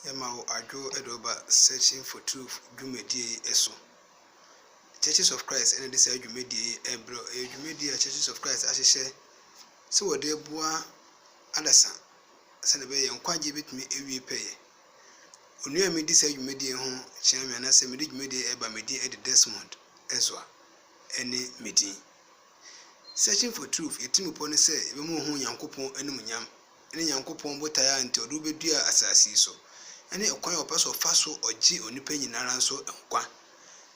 Yamao Adwo Edoba searching for truth Jumedi Eso. Churches of Christ and this Jumedi Ebro Jumedia Churches of Christ Ashe. So what they boa Adasa Sanabay and Kwaji bit me every pay. Unia me this Jumedi home chairman as a midi Eba Medi Ed Desmond Ezra any meeting. Searching for truth, a team upon a say, Emu Yankupon and Munyam, any Yankupon Botaya until Rubedia Assassin. Any acquire person of Faso or G or Nipen in Aranso and Qua.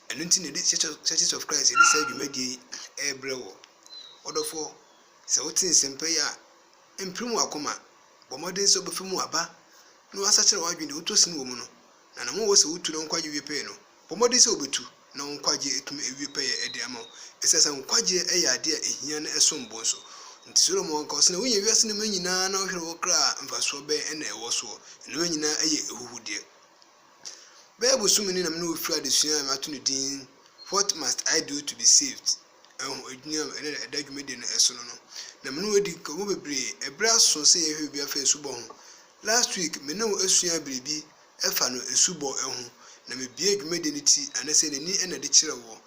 And until the churches of Christ, it said you made the air brew. Order for Sautin Sempea and Primo Acoma, but more days of Fumuaba. No such a wide in the Utosin woman, and I'm always a wood to don't quite you pay no. But more days over two, no quite to me repay a diamo. It says I'm quite a idea in here and a son bonso. Solomon causing a way of the many no hero cry and Vasobe and a wassaw, and when you know a who dear. Bear was swimming in a new Friday, Martin. What must I do to be saved? A document in a sonono. The Manuadi Comubre, a brass so say he will be a face subon. Last week, me know a swear baby, a fano a subo ehun, na me be a humidity and I said a knee and a ditcher war.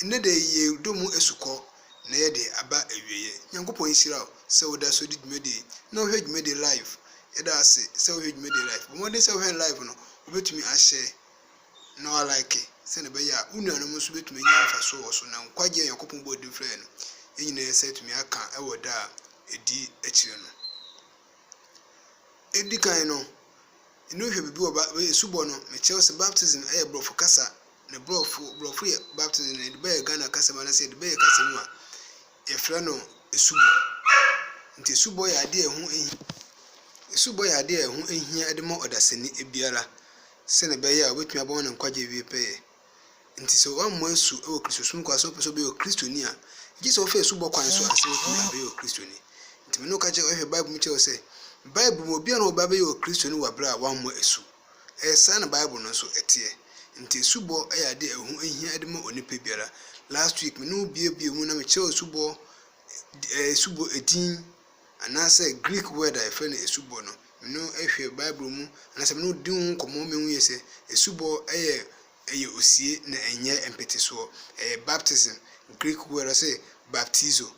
In the day ye do mo esuko. Na de aba awiye nyankopon hira so da so did mede no hwed mede live eda ase so hwed mede live but modern so hwed live no obetumi ahye no like se ne be ya unuanu mo so betumi nya fa so na kwagye nyankopon bo di frɛ no enyina se tumi aka ewo da edi akire no edi kan no inu hwɛ bibi oba esubo no me chelse baptism brofo kasa ne brofo baptism ne be Ghana kasa ma na se de be kasa mu a Efrano esubo nti esubo ya ade ehu ehi esubo ya ade ehu ehi ademo odaseni ebiara se ne be ya obetumi abon ne nkwaje wie pe nti so wan mo esu e wo Kristo sum kwaso peso be o Kristoni a gi so fa esubo kwan so ase obetumi be o Kristoni nti me no ka je ohwe Bible mu che se Bible mo bia no ba be o Kristoni wa bra wan mo esu sa na Bible no so etie nti esubo ya ade ehu ehi ademo onipa biara. Last week, me no be mu na me che subo edin anase Greek word I friend esubo no me no ehwe Bible mu anase me no din komo me hu yese esubo eye osie na enye empeteso baptism Greek word say baptizo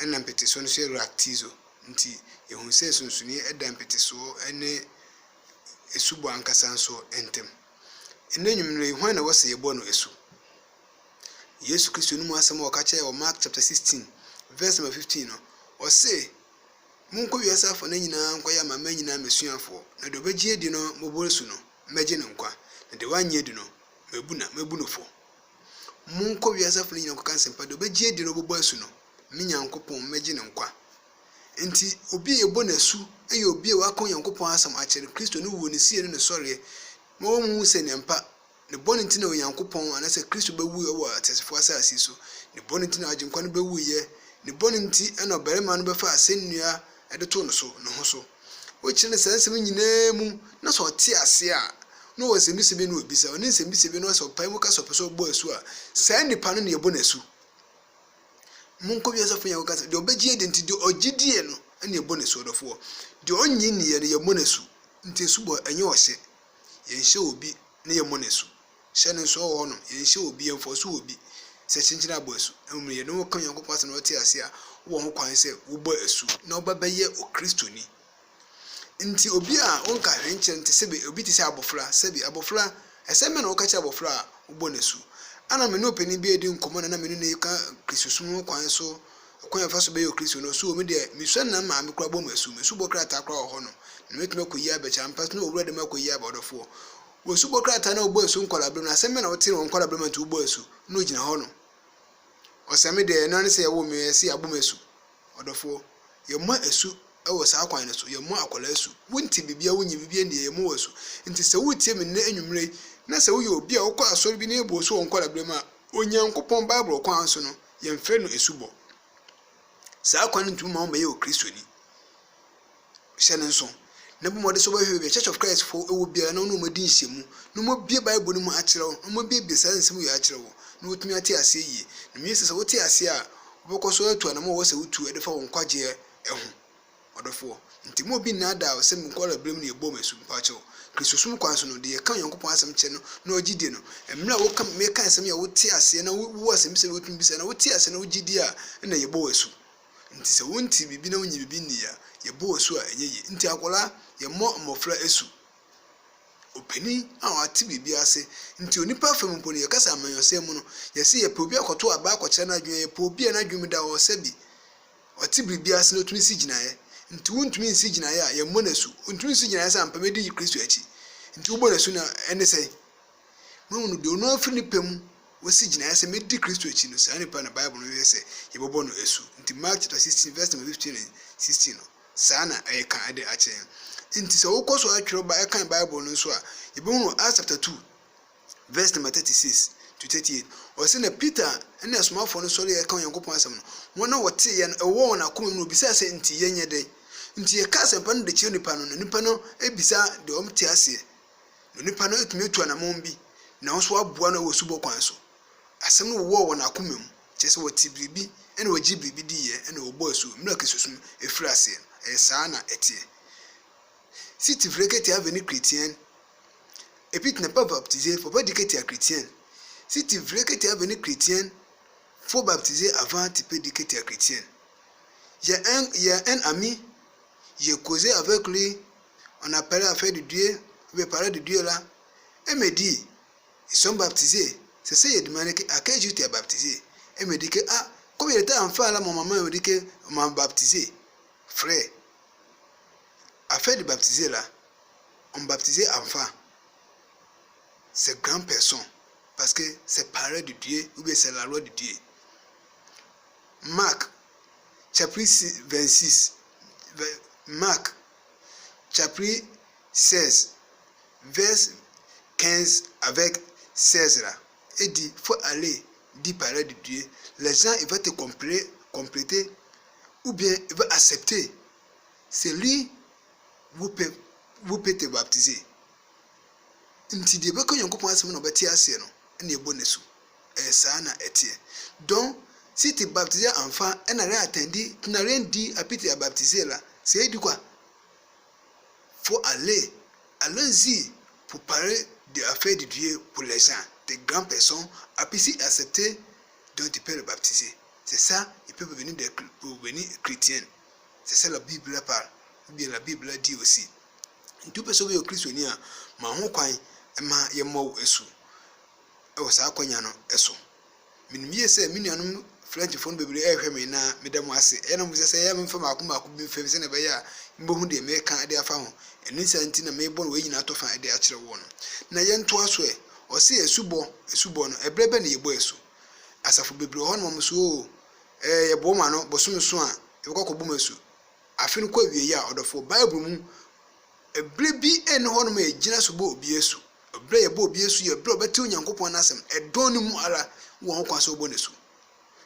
and empeteso no say raptizo nti ehun say sunsuni eda empeteso ene esubo ankasa nso entem enanyumre hwan na wose yebo no esu Yesu Kristo no mu asem o ka kye o Mark chapter 16 verse number 15 no o say munko wiasafo na nyina nkoya mama nyina mesuafo na de obagie di no moboresu no meje ne nkwa na de wanye di no mebunofo munko wiasafo na nyina nkoka nsempa de obagie di no boboresu no menyankopon meje ne nkwa enti obi yebo na su eye obi wa kon yankopon asem a kire Kristo no wo ne sie ne sɔre mo mu se ne mpa ne bɔne na Onyankopɔn anase Kristo bewu wɔ atesefo asase so ne bɔne na agyenkwa no bewu ye ne bɔne ɛna ɔbarima no befa asennua ɛde to no so no ho so o kyerɛ sansem nyinaa mu na so ɔte ase a no wɔ sɛmbi no obisa ɔne sɛmbi no so pai mu ka so pɛso bɔ asu a saa nipa no ne yɛbɔ n'asu munko bi asafo nya wɔka de obɛgye de nti de ɔgyidie no ɛne yɛbɔ n'asu ɔdɔfo de ɔnyi ne yɛ no yɛbɔ n'asu nti subɔ ɛnyɛ ɔhyɛ yɛnhyɛ obi ne yɛ monesu hyɛ ne nso wɔ no yɛnhyɛ obi yɛmfo so obi sɛ kyenkyena abɔ asu ɛmum yɛ no kan Yankopɔn asɛ na ɔte ase a wo ho kwan sɛ wobɔ asu na ɔba bɛyɛ o Kristoni nti obi a wonka hwenkyɛ nte sɛ obi te sɛ abofra sɛbi abofra ɛsɛ me na wo ka kyɛ abofra a wobɔ n'asu ana me no opani bi edi nkɔmɔ na me no ne ka Kristosum kwan so kwan fa so bɛyɛ o Kristo no so me de misua na ma me kura bɔ m'asu m'asu bɔ krata kura wɔ hɔ no na metuma koyi abecha ampas no owura de makoyi abɔdɔfo wo su bɔ krata na obɔ asu nkɔlabrem na asɛm na wote wɔ nkɔlabrem nti wobɔ asu no gyina hɔ no ɔsɛme de na ne sɛ yɛwɔ me yɛsi abɔ m'asu ɔdɔfo yɛmɔ asu ɛwɔ saa kwan no so yɛmɔ akɔla asu wonti bibia wonyi bibia ne yɛmɔ asu nti sɛ wotie me ne anwumre na sɛ woyɛ obi a wokɔ asɔre bi ne ebo so wɔ nkɔlabrem a Onyankopɔn Bible kwan so no yɛmfrɛ no asubɔ saa kwan no ntumi ma wo bɛyɛ o Kristoni hyɛ ne nso na bomode so bahwe Church of Christ fo ewo bia na no madi nhyemu no mo bie Bible no mu akyerɛw no mo bie bisa nsɛm yɛ akyerɛw no wotumi ate ase yie na me sɛ wote ase a wobɛkɔ so atu na mo wɔ sɛ wotu ɛde fa wo nkwagye ɛho ɔdɔfo nti mo bi na da se mkola blem ne yebo mesu mpacho Christosum kwan so no de kan Yankopon asem che no na ogide no emra wo kan me kan asem ya wo ti ase na wo asem se wo tun bi se na wo ti ase na ogide a na yebo wesu nti se wonti bibi na wonyi bibi ni ya yebo wesu a enye nti akola ye mo mofra esu openi a ati bibi ase nti onipa fam mpo ne yakasa amanyose mu no yesi ye pobi akoto aba akoche na adwen ye pobi na adwen da wo sebi oti bibi ase no tumi si ginaye nti wontumi nsi ginaye a ye monasu wontumi nsi ginaye sa mpame di Kristo achi nti wo bonasu na ene sei no de ono afri ni pem wosi ginaye se medi Kristo achi no sa nipa na Bible no yese ye bobo no esu nti Mark chapter 16 verse 15 and 16 no sa na ayeka ade ache nti se wokoso atwero ba ekan Bible no so a yebunu Acts chapter 2 verse number 36 to 38 o se na Peter ene asomafo no sori ekan Yankopon asem no wona wote ye no ewo na akom no bisa se nti yenye de nti ye ka sempa no de chi nipa no ebisa de omte ase no nipa no etumi etu na mombi na so aboa no wo subo kwan so asem no wo na akom mu chese woti bribi ene wogi bribi di ye ene wo bo so mra kesusum efiri ase saa na etie si tu veux que tu as venu chrétien et puis tu n'es pas baptisé, faut pas dire que tu es chrétien. Si tu veux que tu as venu chrétien, faut baptiser avant, tu peux dire que tu es chrétien. Il y a un ami, j'ai causé avec lui, on a parlé à faire de Dieu, on veut parler de Dieu là, elle me dit, ils sont baptisés. C'est ça, il a demandé à quel jour tu es baptisé. Elle me dit que, comme il était enfant là, mon maman me dit que m'a baptisé. Frère, à faire de baptiser là, on baptisait enfant. C'est grande personne. Parce que c'est parole de Dieu ou bien c'est la loi de Dieu. Marc, chapitre 26. Marc, chapitre 16, verse 15 avec 16 là. Il dit, il faut aller dire parole de Dieu. Les gens, ils vont te compléter ou bien ils vont accepter. C'est lui. Vous pouvez te baptiser. Nti de beko Yankopon asem no beti ase no ene ebonesu sa na etie. Donc si tu baptises enfant et n'a rien attendu, tu n'as rien dit à Peter à baptiser là, c'est du quoi? Faut aller, allons-y pour parler de l'affaire de Dieu pour les gens, des grandes personnes, après si accepter, donc tu peux le baptiser. C'est ça, il peut venir chrétien. C'est ça la Bible parle. Bien la Bible dit aussi. Tout personne au Christ ni a ma ho kwan ma ye mo esu. E wo sa kwanya no eso. Minimie se minuanum French phone bebre ehwe me na medam ase. E na mo se ya me fam akoma bi fam se na be ya mbohu de me kan ade afa ho. Eni santi na me bon we nyina to fa ade a kire wo no. Na ye nto aso e o se esubo no ebrebe na ye bo esu. Asafo bebre ho no mo so ye bo ma no bosom so a e kokko bo masu. Afin kwa wie ya odofo Bible mu ebre bi en ho no ma egina so bo obi esu ebre ye bo obi esu ye ebre obeti Onyankopon na asem edon mu ara wo ho kwaso bo nesu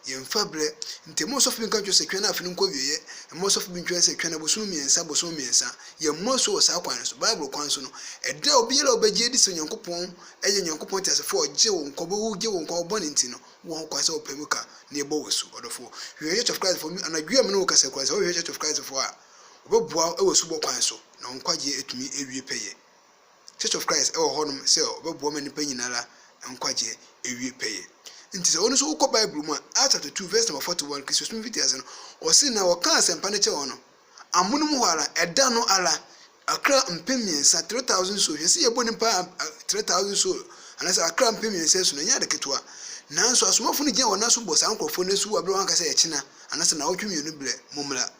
ye mfabre ntemo so fi kan twa sekwe na afin kwa wie ye mo so fi ntwa sekwe na bosom miensa ye mo so sa kwan so Bible kwan so no ede obi ye obeje di so Onyankopon eye Onyankopon ti asefo oje wo nkobo wo ge wo nkobo ni ntino wo ho kwaso opemuka na ebo wesu odofo wie Church of Christ for me anadua me no kasa kwa so wie Church of Christ for a obeboa e wesu bo kwan so na nkwaje etumi ewie peye Church of Christ e wo honum se obeboa mani pa nyinara nkwaje ewie peye nti se onu so ukọ Bible mu Acts chapter 2 verse number 41 Christos mu fitias no o se na waka asempa ne che wono amunum ho ara eda no ara akra mpemiensa 3000 so hwese ye boni pa 3000 so anasa akra mpemiensa so no nya de ketwa nanso asomafo no gya wona so bo sa nkrofo ne su abro anka se ye china anasa na wotwemienu ble mumla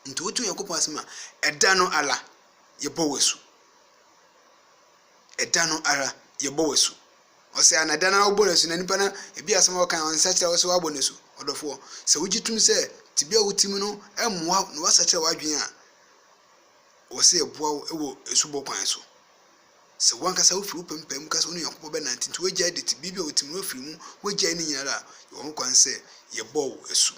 nti wotu Yankopon asema eda no ala ye bo wesu eda no ara ye bo wesu o se anada na wo nesu na nipa na ebi asema wo kan onsa kire wo se wo nesu odofo se wugitum se tibia wutim no emmoa no wasa kire wadwen a wo se eboa ewo esubo kwan so se wanka sa wo firi pempem ka se wo Yankopon be nanti nti wagya de tibia wutim no firi mu wagya ni nyara wo ho kwan se ye bo esu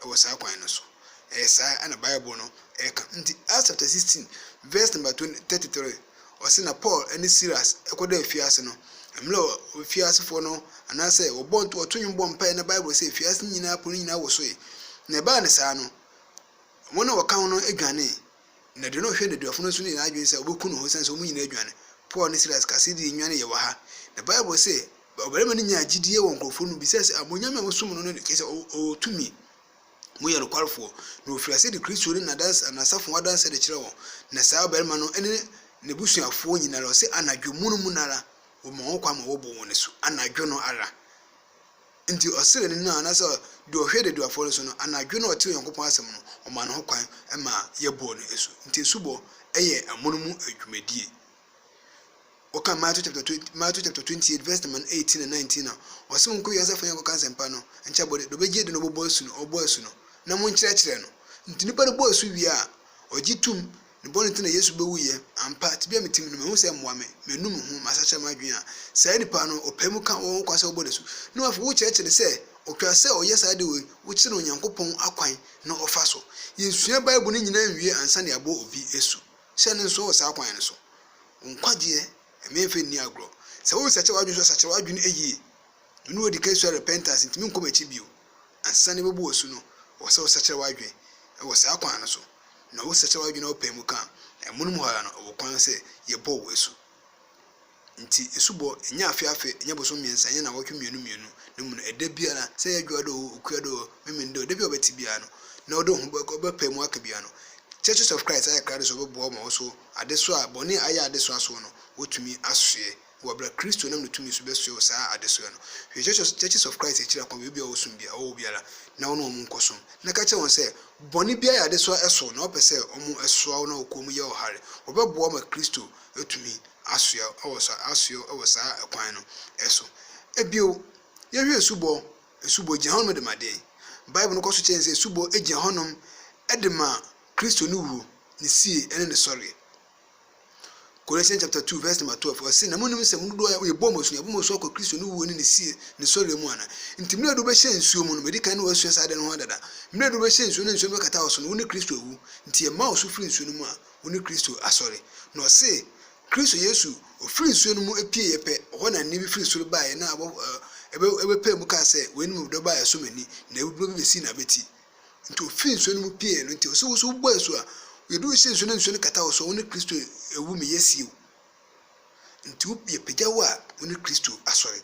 ewo sa kwan no so esa ana Bible no eka nti Acts chapter 16 verse number 33 o se na Paul and Silas ekoda afiase no emlo afiase fo no anase obonto otunwumbo mpa na Bible se afiase nyina pon nyina wo so e na ba ne sa no wona waka no edwane na de no hwe de duafo no so ni adwen se obeku no ho sense o mu nyina adwane Paul ne Silas kase di nwane ye wa ha the Bible say obarema ni nya agidie won krofo no bi se amonyame wosom no ne kese o tumi mo ye rekwalfo na ofirase de Kristo ni na safo wadanse de kire won na saa obarema no ene ne busuafo nyina lo se anadwomunu mu nara wo mo kwa ma wo bo won so anadwo no ara nti osere ni na so de ohwe de duafo so no anadwo no ote Yankopɔn asem no o ma no ho kwan ma ye bo no esu nti esubo eye amonumu adwumadie Oka Matthew chapter 28 verse 18 and 19 now. Wasu nko yasa fanya ko kansempa no ncha bode do beje de no bobo asu no obo asu no na mo nkyerɛkyerɛ no nti nipa no bo asu wi a ogitum ne bone tena Yesu bewuye ampa tibia metim no mehu sɛ mmoa me menum ho masakyɛ madwen a saa nipa no opɛmu ka wo kwasɛ obo de so no afo wo kyerɛkyerɛ sɛ okwa sɛ oyɛ saa de we wo kyerɛ no Onyankopɔn akwan na ɔfa so yensua Bible ne nyina nwie ansa ne abo obi esu sɛ ne nso wɔ saa kwan ne so nkwadeɛ emefe ni agro se wo sache wadwun so sache wadwun eyi no odi kai so repentance ntimi nkom achi bio ansane bebo osu no wo se wo sache wadwun e wo sa kwan no so na wo sache wadwun na opemu kan emunum hala no wo kwan se ye bo wo esu nti esubo enya afiafe enya boso miensa enya na wotwe mienu ne mu no eda biara se ye dwodo okuado memendo eda bia obeti bia no na odo ho bepemu aka bia no Churches of Christ aya krado so bebo ma so adeso a boni aya adeso aso no wotumi asoe wo bra Kristo nam no tumi so besoe saa adeso no Churches of Christ ekira kwa bia osum bia o biara na wono mu nkosom na ka che won se boni bia ya adeso eso na opese omu eso na okomu ye ohare obebo ma Kristo etumi asoe awo saa ekwan no eso ebio ye hwe esubo jihanom de made Bible no koso chense esubo ejihanom edema Kristo no wu ni sie ene ne sorry Colossians chapter 2 verse number 12 was say na munum se mudo ye bomosu akọ Kristo no wu ni sie ne sorry mu ana nti mle do be hye nsuo mu no medikan no wasu sa de no ho dada mle do be hye nsuo no nsuo be kata oso no ni Kristo wu nti ye ma osu firi nsuo no mu a woni Kristo asori no say Kristo Yesu ofiri nsuo no mu epie ye pe ho na ni bi firi nsuo ba ye na ebe pe mu ka se weni mu do ba ye so mani na ebu be si na beti nti ofiri nsuo no mu pie no nti oso wo bo asu a yedu hye nsuo no kata oso woni Kristo ewu me yesiu nti ye pejawo a woni Kristo asori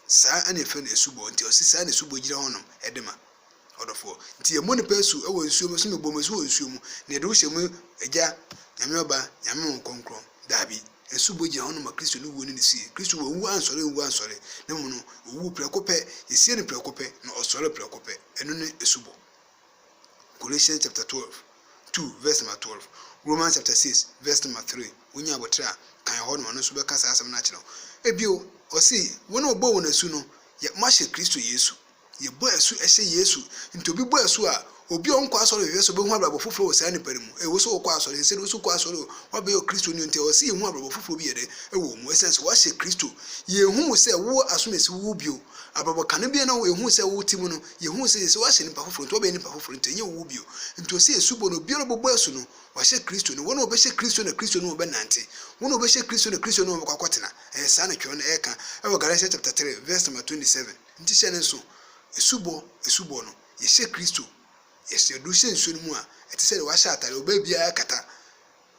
saa ane fe na esubo nti osi saa na esubo gira honom edema odofo nti ye moni pesu ewo nsuo mu so me bomosu wo nsuo mu na yedu hye mu eja nyame oba nyame nkonkron dabi esubo gira honom a Kristo no wu ni si Kristo wo wu ansori na mu no wu prekope yesie ni prekope na osori prekope eno ne esubo Colossians chapter 2 verse number 12 Romans chapter 6 verse number 3 unya abotra kan ho no so be kasa asem na kire ebio osi wona ogbo wona su no ye mahye Kristo Yesu ye bo asu ehye Yesu nti obi bo asu a obi onko asoro hwe so be hu abrabo foforo wo saa nipa mu wo so ko asoro se wo so ko asoro wa be yo Kristo ni nti osi ye hu abrabo foforo bi ye de ewo mu essence wa hye Kristo ye hu se wo asomesi wo bio abrabo kan bi na wo ye hu se wo timu no ye hu se wa hye nipa foforo nti wo be nipa foforo nti ye wo bio nti osi esubo no bi ro bo asu no wa hye Kristo no wona obehye Kristo na Kristo no obenante wona obehye Kristo na Kristo no obakwakotena saa na twa no eka ewo Galatians chapter 3 verse number 27 nti hye ne nso esubo no ye hye Kristo yes do hye nsuo no mu a eti se de wa hye atare oba bia kata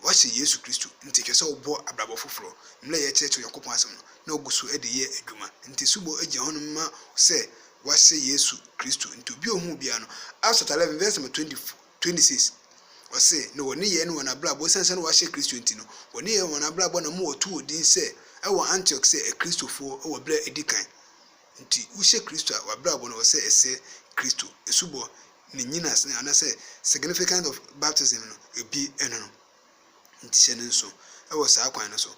wa hye Yesu Kristo nti hwe se obo abrabo foforo mle ye cheche Yakopon asem no na ogusu e de ye adwuma nti subo agye hono ma se wa hye Yesu Kristo nti obi ohun bia no Acts 11 verse 26 wase no woni ye no wona brabo sense no wa hye Kristo nti no woni ye wona brabo na mo otu odin se e wo Antioch se e Kristofo e wo bra edikan nti wo hye Kristo a wa brabo no se ese Kristo esubo ni nyina se ana se significant of baptism no ebi eno no nti hye ne nso e wo saa kwan no so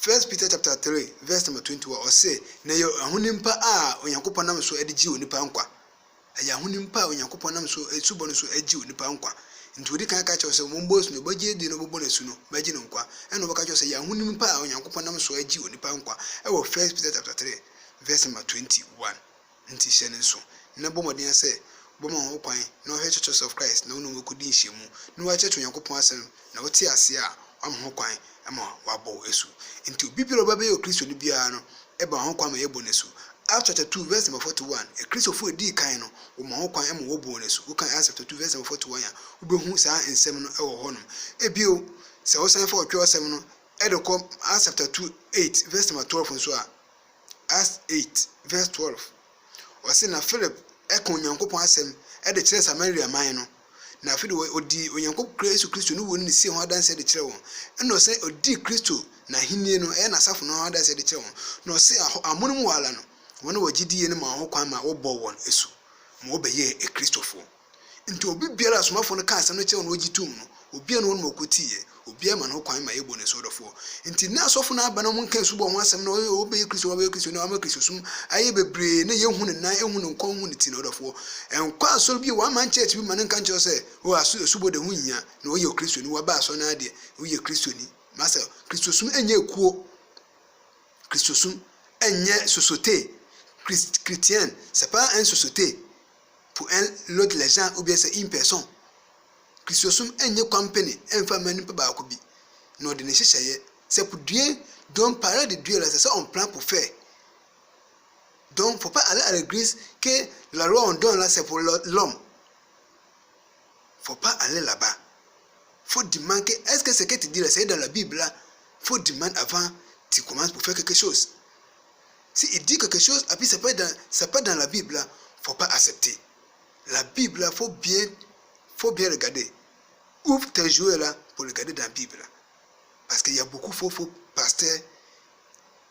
1 Peter chapter 3 verse number 21 or say na ye ahonimpa a Onyankopɔn nam so edigi onipa nkwa aya ahonimpa a Onyankopɔn nam so esubo no so egi onipa nkwa nti odi kan ka che so mombo su no bagye di no bobo na su no bagye no nkwa eno baka che so ya ahonimpa a Onyankopɔn nam so egi onipa nkwa e wo 1 Peter chapter 3 verse number 21 nti hye ne nso na bomodin se boma ho kwan na ohwe Churches of Christ na wono mekudi nhyiemu na wa checho Yakopon asem na wote ase a am ho kwan ama wabo esu nti obi biro ba be yo Kristo ni bia no e ba ho kwan ma yebo nesu Acts chapter 2 verse number 41. A Christopher di kan no, wo ma ho kwan em wo bo ne so. Wo kan Acts chapter 2 verse number 41 ya. Wo behu saa ensem no e wo honom. Ebio, se wo san fa otwe osem no, e de kom Acts chapter 8 verse number 12 nso a. Acts 8 verse 12. Wase na Philip e kon Nyankopon asem e de kire Samaria man no. Na afi de odi Onyankopon Yesu Kristo no woni si ho adanse de kire won. E no se odi Kristo na hinie no e na safo no adanse de kire won. No se amonum wala no. Wona wagidie ne ma ho kwan ma wo bɔ won esu. Ma obeye e Kristofo. Nti obi biara asomafo no ka asem no kire won ogitum no. Obi anu won makotiye. Obi ama no kwan ma yebo ne so dofo. Nti na asofo na aba no mun kan su bɔ ho asem no obeye Kristo obeye Kristo no ama Kristo sum aye bebre ne yehu ne nan ehu ne nkon hu ne ti no dofo. Enkwa asoro bi wa man church bi man kan kire se o asu bɔ de hu nya na oye Kristo ni wa ba aso na ade oye Kristo ni. Masa Kristo sum enye ekuo. Kristo sum enye société chrétienne, c'est pas une société pour l'autre les gens ou bien c'est une personne. Christosum enye company enfa mani pa ba ko bi. No de ne hyehyeye, c'est pour Dieu, donc parler de Dieu là, c'est ça on plan pour faire. Donc faut pas aller à l'église que la loi on donne là c'est pour l'homme. Faut pas aller là-bas. Faut demander est-ce que ce que tu dis là c'est dans la Bible là? Faut demander avant tu commences pour faire quelque chose. Si il dit quelque chose, et puis c'est pas dans la Bible, là, faut pas accepter. La Bible, là, faut bien regarder. Ouvre tes jouets là pour regarder dans la Bible. Là. Parce qu'il y a beaucoup de faux pasteurs,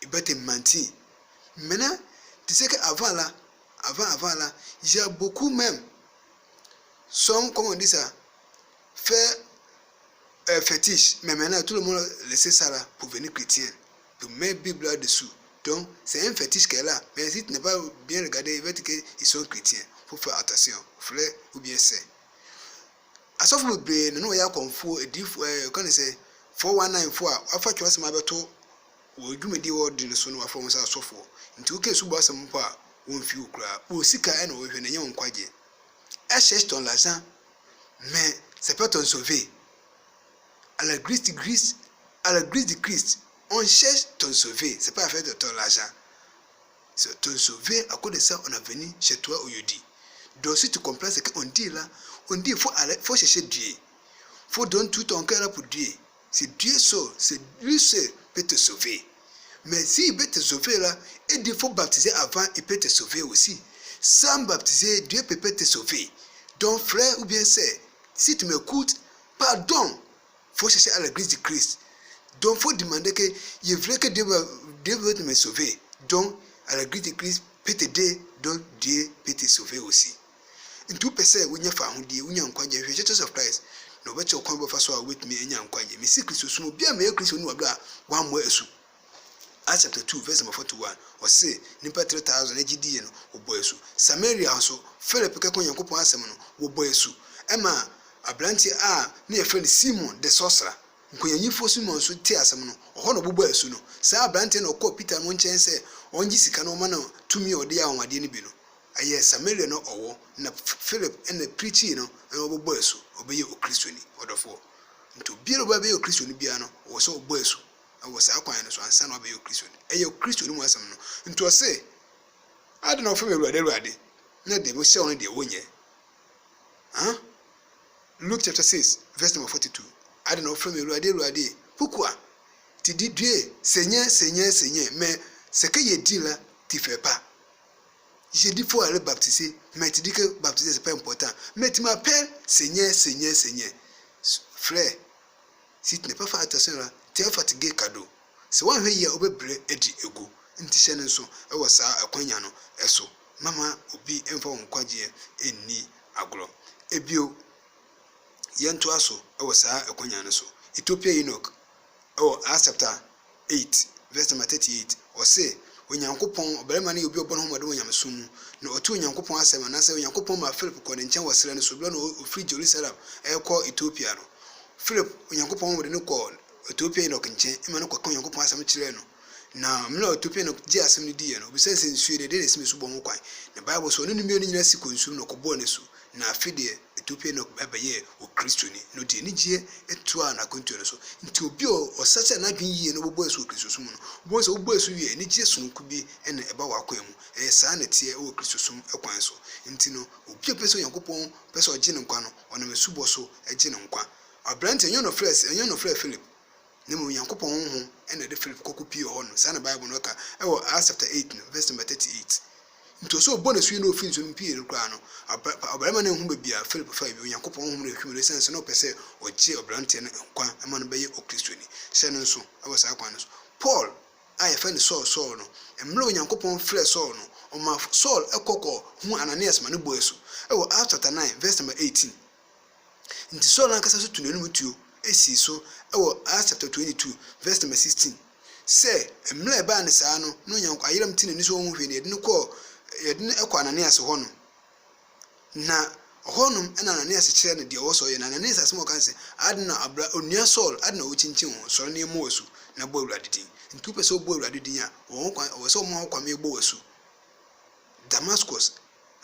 ils vont te mentir. Maintenant, tu sais qu'avant là, il y a beaucoup même, sont, comment on dit ça, faire fétiche. Mais maintenant, tout le monde a laissé ça là pour venir chrétien, pour mettre la Bible là-dessous. Donc, c'est un fétiche qu'elle a. Mais si tu n'es pas bien regardé, il va dire qu'ils sont chrétiens. Il faut faire attention, frère ou bien sœur. À ce moment-là, nous avons confus et dit, quand c'est 419 fois, afin que tu aies tout, ou du me dire, de ne son affaire, on s'en souffre. Tu sais, sous bas, ça me pas, ou un fio, ou si quand on veut venir en quoi dire. Elle cherche ton l'argent, mais c'est pas ton sauver. À la grâce de Christ, on cherche ton sauver, c'est pas affaire de ton argent. C'est ton sauver, à cause de ça, on a venu chez toi au Yodi. Donc si tu comprends ce qu'on dit là, on dit il faut chercher Dieu. Il faut donner tout ton cœur là pour Dieu. C'est Dieu seul, c'est lui seul peut te sauver. Mais s'il peut te sauver là, il faut baptiser avant, il peut te sauver aussi. Sans baptiser, Dieu peut te sauver. Donc frère ou bien sœur, si tu m'écoutes, pardon, il faut chercher à l'église de Christ. Donc, il faut demander que je veux que Dieu veut me sauver. Donc, à l'église de Christ peut t'aider, donc Dieu peut te sauver aussi. In tout personne, où il y a fait Dieu, où il y a un coin de Jesus of Christ. No better come before so with me and coin. Mais si Christ soit bien meilleur Christ nous abla, one more esu. Acts chapter 2, verse number 41. Or say, Nipa 3,000 AGD no boyesu. Samaria also, Philip Kakon Yankopon Asemano, wo boyesu. Emma, a blanty near friend Simon the sorcerer. Nkonyanyifo Simon so tie asem no oho no bobo asu no saa brante no ko Peter no nchen se onji sika no ma no tumi ode ya onwade ne bi no aye Samaria no owo na Philip and preaching no bobo asu obeye o Kristoni odofo nto biero ba be o Kristoni bia no wo so bobo asu awo saa kwan no so ansa no obeye o Kristoni eye o Kristoni mu asem no nto se ade no fam ewurade na de mo hye no de wonye Luke chapter 6 verse number 42. I don't know from Ruade. Pourquoi? Tu dis Dieu, Seigneur, mais ce que je dis là, tu ne fais pas. Je dis qu'il faut aller baptiser, mais tu dis que baptiser, ce n'est pas important. Mais tu m'appelles Seigneur. Frère, si tu n'es pas fait attention là, tu es fatigué cadeau. C'est one way you obey Eddie Ego. Inti channel so, I was a quanyano, eso. Mama, obi, inform quadie, ni agro. Ebio. Yanto aso ewo saa ekonya ne so Ethiopia Enoch Acts chapter 8 verse number 38 o say onyankopon obarema ne obi obon homode onyamsum na otu onyankopon asema na say onyankopon ma Philip ko ne nchen wasere ne so blo no ofri Jerusalem eko Ethiopia no Philip onyankopon homode ne ko Ethiopia Enoch nchen ima ne ko onyankopon asem kire no na mna Ethiopia no gi asem ne die no obi sense nsuire de nesime so bo ho kwan na Bible so ne numi nyina si ko nsum no ko bo ne so na afide Ethiopia no ebaye o Kristoni no de nigye etua na kontu no so nti obi o sacha na dwen yie no bobo esu o Kristo sum no bobo so bobo esu wie nigye sunku bi ene eba wakwan mu saa na tie o Kristo sum ekwan so nti no obi pese Yakobon pese ogye ne nkwa no ona mesubo so egye ne nkwa abrante enyo no Philip nemu Yakobon ho ene de Philip kokopie ho no saa na Bible no ka ewo Acts chapter 8 verse number 38 nto so bonus wi no ofin so mpie rekra no abrama na hu bebia Philip 5 Yakobon hu na hwimere sense no pese ogye abrante ne nkwa ema no beye o Kristoni hye no so ewo saa kwan no so Paul aye fa ni Saul no emle Yakobon frɛ Saul no oma Saul ekoko hu Ananias ma ne bo esu ewo Acts chapter 9 verse number 18 nti Saul ankasa so tunenu mutuo esi so ewo Acts chapter 22 verse number 16 say emle ba ne saa no Yanko ayeram ti ne so hu hwe ne yedine ekọ Ananias ho no na honum ena Ananias kire ne de wo so ye na Ananias asemo kan se adna abra onua Saul adna wo chinchin ho so ne mo wasu na bo awurade din ntu pese bo awurade din a wo kwan wo so mo kwan me bo wasu Damascus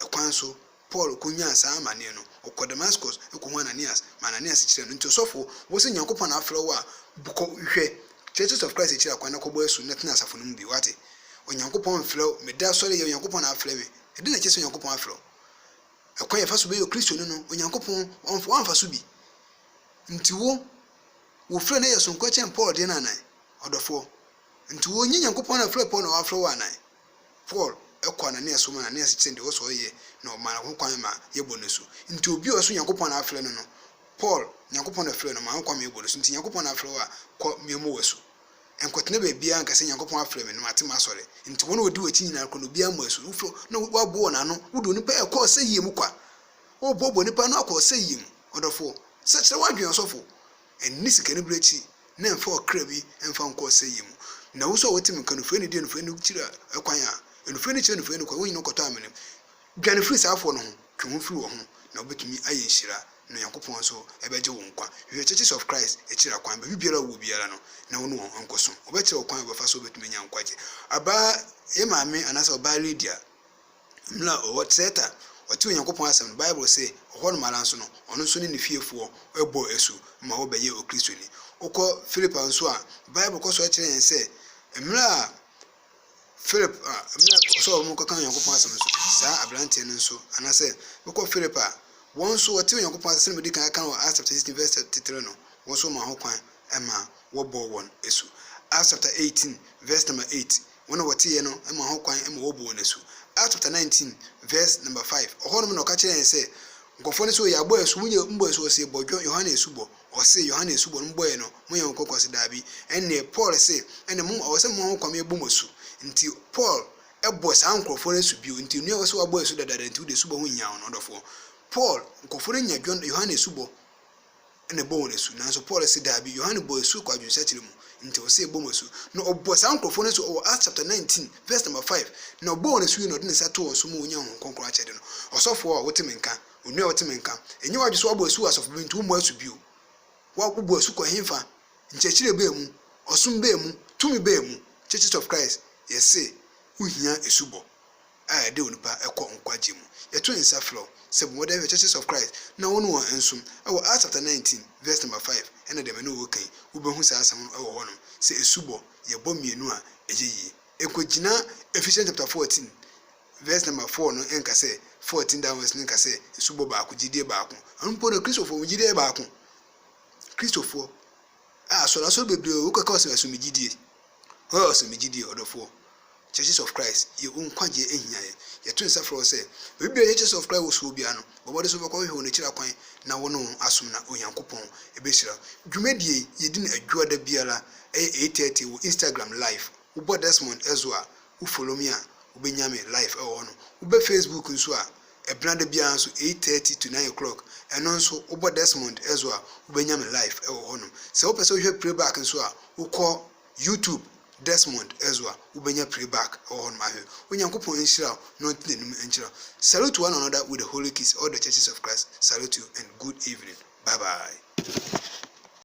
ekwan so Paul kunya asa amane no okọ Damascus ekọ Ananias Ananias kire no ntu sofo wo se Yakobon afro wa buko hwe Churches of Christ kire akwan na ko bo asu na tena asafo no mu bi wate Yakobon flow me da sori ye Yakobon afle me e de na kese Yakobon aflo ekwan ye fa so be yo Kristoni no Yakobon on fa so bi nti wo fle na ye so nkwa chen Paul de na nan odofo nti wo nyi Yakobon afle Paul na aflo wa nan Paul ekwa na ne so ma na ne se de wo so ye na o ma ho kwan ma ye bonusu nti obi o so Yakobon afle no Paul Yakobon afle no ma ho kwan me bonusu nti Yakobon afle wa ko me mo wasu enkotene be bia nka se Yakobon afle me no atema asore nti wono odi wachi nyina ko no bia masu ufo no wabo na no wudo nipa e ko se yiem kwa o bobo nipa no akọ se yiem odofo se kire wadwen sofo enni sika ne brechi na emfa okra bi emfa nko se yiem na wo so wotim nka no fo ni de no fo ni kira ekwan a no fo ni kire no fo ni kwa wo nyino koto amene dwane free safo no ho twe ho free wo ho na obetumi aye nhira no Yakobon so ebeje wo nkwa we Churches of Christ ekira kwan ba bibiara wo biara no na wono onkoso obekire kwan ba fa so betumi nya nkwaje aba ye maame anasa oba Lydia mla o tseta oti Yakobon asem Bible say ho no mara nso no ono nso ne fiefo ebo esu ma wo beye o Kristoni ukọ Philip nso a Bible ko so ekire yen say mla Philip mla so mo kan Yakobon asem nso sa abrante nso anase ukọ Philip a won so wati Yakobon asem medi kan o Acts chapter 16 verse 33 no won so ma ho kwan ema wo bo won esu Acts chapter 18 verse number 8 wona wati ye no ema ho kwan ema wo bo won esu Acts chapter 19 verse number 5 ohonom no ka kire say nkofo ne so ya bo esu munye mbo esu o se bodwo Yohana esubo o se Yohana esubo no mbo ye no munye nkokọ se dabi enne Paul se enne mu o se mu ho kwam ebo mosu nti Paul ebo sa nkofo ne su bio nti nua o se wa bo esu dadada nti de subo ho nya no dofo Paul nkofo ne nya dwon Yohana esubo enne bo won esu nanso Paul se dabi Yohana bo esu kwa dwon sekire mu nti o se ebo mosu no obo sa nkofo ne so o Acts chapter 19 verse number 5 na obo won esu no de ne sato o so mu nya ho konkoro a chede no osofo a wotemenka onua wotemenka enye wadwe so abo esu asofo bi nti mo asu bio wa kubo esu ko hemfa nchechire be mu osum be mu tumi be mu Churches of Christ yese uhia esubo a de onipa ekọ nkwaje mu yeto nsa flow se modern Churches of Christ na wono won ensum ewo Acts chapter 19 verse number 5 ene de me no wokan ubehu sa asam ewo hono se esubo ye bọ mienu a ejeyi ekogina Ephesians chapter 14 verse number 4 no enka se 14 downwards nka se esubo baako gidie baako anpo no Christopher gidie baako Christopher so bebre o kaka se asumi gidie ho asumi gidie odofo Churches of Christ ye unkwaje ehia ye to nsa fro se bebre Churches of Christ wo so bia no bobode so bako hwe no kira kwan na wono asom na Onyankopon ebeshira dwumadie ye di na adwuada biara 8:30 wo Instagram live wo bo Desmond Ezua wo follow me a wo benyame live e wo no wo be Facebook nso a ebrande biara nso 8:30 to 9 o'clock eno nso wo bo Desmond Ezua wo benyame live e wo no se wo pese wo hwe playback nso a wo ko YouTube Desmond Ezua ubenya playback or on my Onyankopon enhira no tinenum enhira. Salute one another with the holy kiss. All the Churches of Christ salute you and good evening. Bye bye.